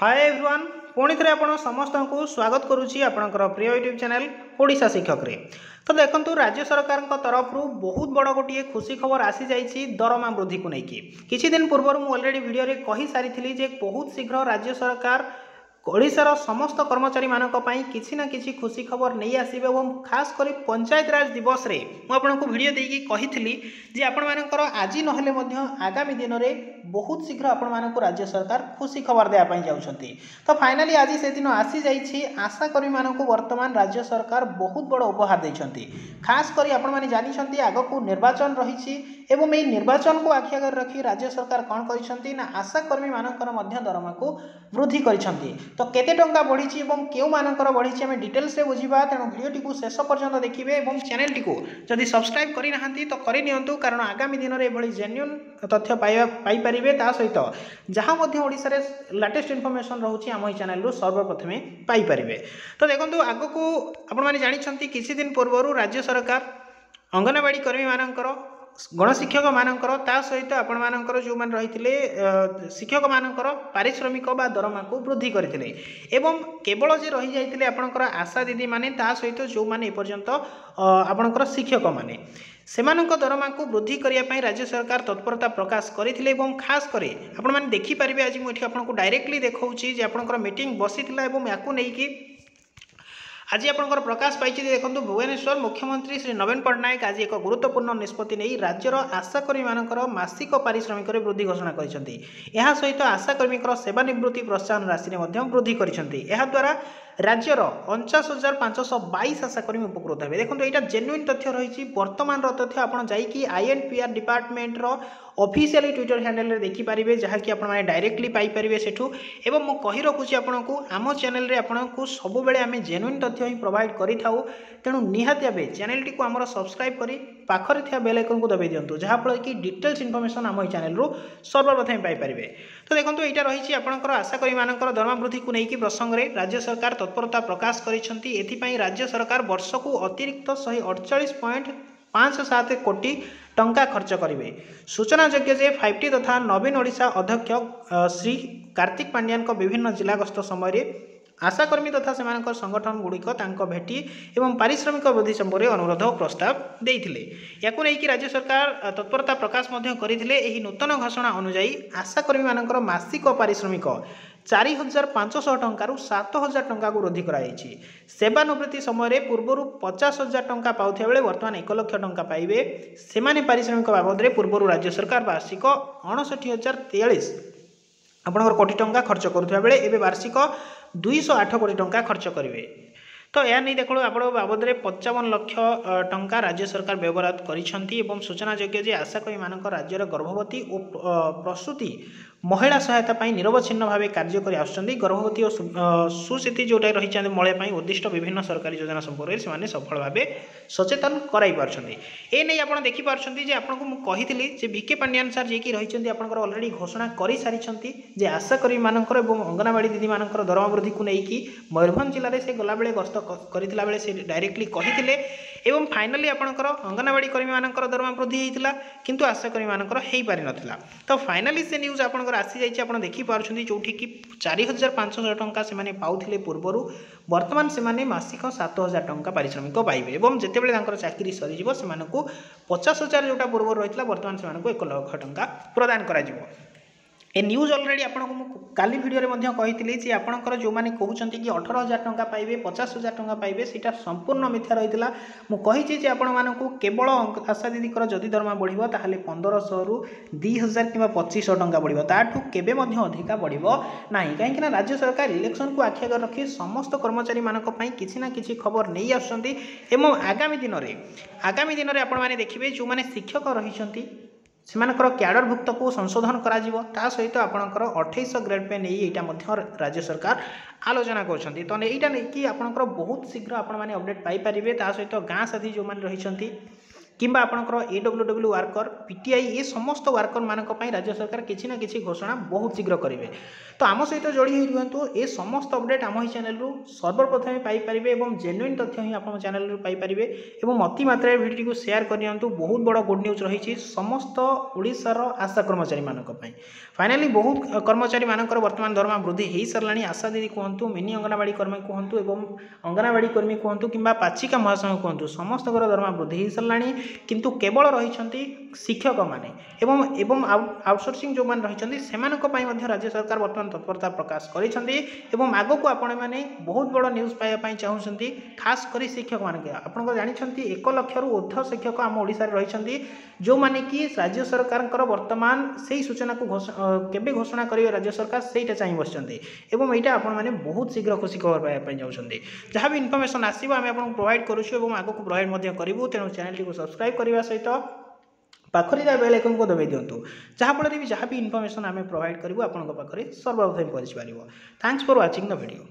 Hi everyone पुणी थे आप समस्त को स्वागत करुच्ची आपणकर प्रिय यूट्यूब चैनल ओडिशा शिक्षक रे। तो देखो राज्य सरकार तरफ बहुत बड़ गोटे खुशी खबर आसी जाइए दरमा वृद्धि को लेकिन किछि दिन पूर्व मुझे अलरेडी वीडियो रे कही सारी जे बहुत शीघ्र राज्य सरकार ओडिशार समस्त कर्मचारी मानक पई किछि ना किछि खुशी खबर नहीं आसीबे और खास कर पंचायत राज दिवस रे मु आपनको वीडियो देकी कहिथिली जे आपण मानकर आज नहले मध्य आगामी दिन में बहुत शीघ्र आपण मानक राज्य सरकार खुशी खबर देया पई जाउछंती। तो फाइनली आज से दिन आसी जाइछि आशा कर्मी मानक वर्तमान राज्य सरकार बहुत बड़ उपहार दैछंती। खास करी आपण माने जानि छंती आगो को निर्वाचन रहिछि एवं एई निर्वाचन को आखि आगे रखी राज्य सरकार कौन करिसंती ना आशा कर्मी मानकर मध्य दरमा को वृद्धि करिसंती। तो केते टंका बढ़ी एवं केउ मानकर बढ़ी आम डिटेल्स रे बुझिबा तेणु वीडियोटी को शेष पर्यंत देखिए और चैनल टी को जदि सब्सक्राइब करि नाहंती तो करि नियंतु कारण आगामी दिन में एभली जेन्युइन तथ्य पाई परिबे ता सहित जहाँ मध्य ओडिसा रे लेटेस्ट इनफॉरमेशन रहउछि आम चैनल रु सर्वप्रथमे पाई परिबे। तो देखंतु आगो को आपण माने जानि छंती किछि दिन पूर्व राज्य सरकार अंगनवाड़ी कर्मी मानकर गणशिक्षक मानकर ता सहित आपण मानकर जो मान रही शिक्षक मानकर पारिश्रमिक बा दरमा को वृद्धि करथिले एवं केवल जे रही जाइतिले आपणकर आशा दीदी माने ता सहित जो माने एपर्यंत आपणकर शिक्षक माने सेमानक दरमा को वृद्धि करिया पई राज्य सरकार तत्परता प्रकाश करथिले एवं खास करे आपण माने देखि परिबे आज मु एठी आपनको डायरेक्टली देखाउछि जे आपणकर मीटिंग बसिथिला एवं याकू नै कि आज आपंकर प्रकाश पाई देखो भुवनेश्वर मुख्यमंत्री श्री नवीन पट्टनायक आज एक गुरुत्वपूर्ण निष्पत्ति नहीं राज्यर आशाकर्मी मानकर मासिक पारिश्रमिक वृद्धि घोषणा करते सहित आशाकर्मी सेवानिवृत्ति प्रोत्साहन राशि में वृद्धि कर राज्यर 49,522 आशाकर्मी उपकृत हे। देखो यहाँ जेन्युइन तथ्य रही वर्तमान तथ्य आप INPR department officially Twitter handle देखिपारे जहाँकि आपने डायरेक्टली पाइपर सेठू एवं मु कही रखुची आपको आम चैनल रे आपको सब बेले आम जेन्युइन तथ्य ही प्रोवाइड करूँ तेणु निहाती भावे चैनल टी को आमर सब्सक्राइब करी पाखरे थिया बेल आइकन को दबाई दिंतु जहाँफल कि डिटेल्स इनफॉरमेशन आम चैनल रु सर्वप्रथम पाइपर। तो देखो यहाँ रही आपंकर आशाकर्मी मानकर दरमा वृद्धि को लेकिन प्रसंग में राज्य सरकार तत्परता प्रकाश कर राज्य सरकार वर्ष को अतिरिक्त 148.57 कोटी टंका खर्च करेंगे। सूचनायोग्य जे 5T तथा नवीन ओडिशा अध्यक्ष श्री कार्तिक पांड्यान विभिन्न जिला गस्त समय आशाकर्मी तथा सेमानकर संगठन गुड़िक भेटी एवं पारिश्रमिक वृद्धि संपर्क अनुरोध और प्रस्ताव देते याकू नहीं कि राज्य सरकार तत्परता प्रकाश करते नूतन घोषणा अनुजाई आशाकर्मी मानकर मासिक पारिश्रमिक 4,500 टंकार 7,000 टंका को वृद्धि कराई। सेवानिवृत्ति समय पूर्व 50,000 टंका पाउथिया बेले वर्तमान 1 लाख टंका पाइबे सेमाने पारिश्रमिक बाबद पूर्व राज्य सरकार वार्षिक 59,043 आपंकर कोटी टंका खर्च करुवा बेले एवं वार्षिक 208 कोटी टंका खर्च करेंगे। तो यह नहीं देखो आप बाबद 55 लाख टंका राज्य सरकार व्यवहार कर सूचनायोग्य आशाकर्मी मानक राज्यर गर्भवती और प्रसूति महिला सहायता निरवच्छिन्न भाव कार्य कर गर्भवती और सुस्थिति जोटा रही मलया उद्दिष्ट विभिन्न सरकारी योजना संपर्क से सफल भाव सचेतन कराई नहीं आप देखिपारे आपको मुझे VK पांड्यान सार जी रही अलरेडी घोषणा कर सारी आशाकर्मी मानकर अंगनवाड़ी दीदी मानकर दरमा वृद्धि को लेकिन मयूरभंज जिले में से गला बेले गस्त करथिला बेले से डायरेक्टली कहिथिले एवं फाइनली आपंकर अंगनवाड़ी कर्मी मानकर दरमा वृद्धि होता किंतु आशाकर्मी मानकर हो पारि नथिला। तो फाइनली से न्यूज आपंकर आसी जाइए आप देखिपारे जोठी कि 4,500 टंका से पाउथिले पूर्वर वर्तमान से मासिक 7,000 टंका पारिश्रमिक पाइबे एवं जितेबाला चाकरी सरीज से 50,000 जोटा पूर्व रही वर्तमान से 1 लाख टंका प्रदान करा ए न्यूज अलरेडी आपको काली वीडियो में कही आपंकर जो मैंने कहते कि 18,000 टंका पाइबे 50,000 टंका पाइबे सीटा संपूर्ण मिथ्या रही है। मुझे आपको केवल आशा दीदी जदि दरमा बढ़ो ताल 1,500 रु 2,000 कि 2,500 टंका बढ़ो ताठू केबे अधिका बढ़ो ना कहीं राज्य सरकार इलेक्शन को आखि आगे रखी समस्त कर्मचारी मानक किसी ना किसी खबर नहीं आसुँच आगामी दिन में आपने देखिए जो मैंने शिक्षक रही सेमानकर क्याडरभुक्त को संशोधन करा सहित आपणकर 28 ग्रेड पे नहीं यहाँ राज्य सरकार आलोचना कर तो यहाँ नहीं कि आपणकर बहुत शीघ्र आपने अपडेट पाइपर सहित गाँ साथी जो मैंने रही किंबा आपणकर AWW वर्कर PTI ये समस्त वर्कर मानक पई राज्य सरकार किछि ना किछि घोषणा बहुत शीघ्र करेंगे। तो आम सहित जोड़ी हो रुहतु ए समस्त अपडेट आम ही चैनल रु सर्वप्रथम पाइपर और जेन्युइन तथ्य ही आप चैनल रु पाइपर और अति मात्रा भिडियो को शेयर करनी बहुत बड़ गुड न्यूज रही समस्त ओडिशार आशा कर्मचारी मानक पई। फाइनाली बहुत कर्मचारी मानकर वर्तमान दरमा वृद्धि हो सारा आशा दीदी कहतु मिनी अंगनवाड़ी कर्मी कहतु एवं अंगनवाड़ी कर्मी कहतु कि पाचिका महासंघ कहतु समस्त दरमा वृद्धि हो सारा किंतु केवल रही शिक्षक माने एवं आउटसोर्सिंग जो मैंने रही से राज्य सरकार वर्तमान तत्परता प्रकाश करिसेंती एवं आगो को आपण मैंने बहुत बड़ न्यूज पाइबा चाहूँगी खास कर शिक्षक मान आप जानते 1 लाख रु ऊर्ध्व शिक्षक आम ओडिशा रही जो माने कि राज्य सरकार वर्तमान से सूचना को केबे घोषणा करेंगे राज्य सरकार से चाह बसते एवं यहाँ आपण मैंने बहुत शीघ्र खुशी खबर पाइबा चाहते जहाँ भी इनफर्मेशन आसो आम आपको प्रोवाइड करूँ आगो को प्रोवाइड करूँ तेणु चैनल को सब्सक्राइब करने सहित पाखरी बेल आइकन को दबाई दिंतु जहाँफल भी जहाँ भी इनफर्मेशन आम प्रोवाइड करूँ आपंक पाखे सर्वप्रथम पहुँची पार। Thanks for watching the video.